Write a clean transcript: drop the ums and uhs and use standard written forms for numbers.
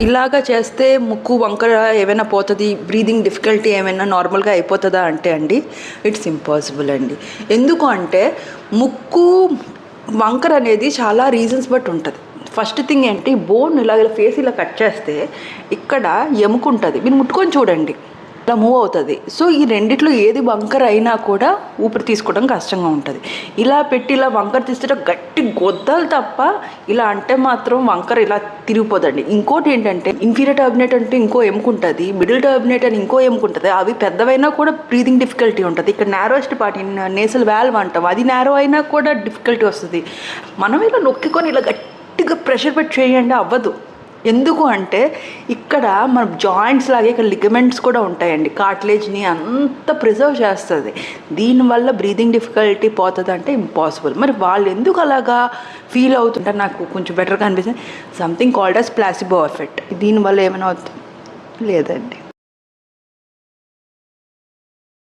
ఇలాగా చేస్తే ముక్కు వంకర ఏమైనా పోతుంది, బ్రీదింగ్ డిఫికల్టీ ఏమైనా నార్మల్గా అయిపోతుందా అంటే అండి, ఇట్స్ ఇంపాసిబుల్ అండి. ఎందుకు అంటే ముక్కు వంకర అనేది చాలా రీజన్స్ బట్టి ఉంటుంది. ఫస్ట్ థింగ్ ఏంటి, బోన్ ఇలా ఫేస్ ఇలా కట్ చేస్తే ఇక్కడ ఎముకుంటుంది, మీరు ముట్టుకొని చూడండి, ఇలా మూవ్ అవుతుంది. సో ఈ రెండిట్లో ఏది వంకర అయినా కూడా ఊపిరి తీసుకోవడం కష్టంగా ఉంటుంది. ఇలా పెట్టి ఇలా వంకర తీస్తే గట్టి గొద్దలు తప్ప ఇలా అంటే మాత్రం వంకర ఇలా తిరిగిపోదండి. ఇంకోటి ఏంటంటే, ఇన్ఫీరియర్ టర్బినేట్ అంటే ఇంకో ఎముకుంటుంది, మిడిల్ టర్బినేట్ అని ఇంకో ఎముకుంటుంది. అవి పెద్దవైనా కూడా బ్రీదింగ్ డిఫికల్టీ ఉంటుంది. ఇక్కడ నేరోయెస్ట్ పార్ట్ నేసల్ వాల్వ్ అంటాం, అది నేరో అయినా కూడా డిఫికల్టీ వస్తుంది. మనం ఇలా నొక్కికొని ఇలా గట్టిగా ప్రెషర్ పెట్టి చేయండి, అవ్వదు. ఎందుకు అంటే ఇక్కడ మన జాయింట్స్ లాగే ఇక్కడ లిగమెంట్స్ కూడా ఉంటాయండి, కార్టిలేజ్ని అంత ప్రిజర్వ్ చేస్తుంది. దీనివల్ల బ్రీదింగ్ డిఫికల్టీ పోతుంది అంటే ఇంపాసిబుల్. మరి వాళ్ళు ఎందుకు అలాగా ఫీల్ అవుతుంటారు, నాకు కొంచెం బెటర్గా అనిపిస్తుంది. సంథింగ్ కాల్డ్ అస్ ప్లాసిబో ఎఫెక్ట్. దీనివల్ల ఏమైనా అవుతుంది లేదండి.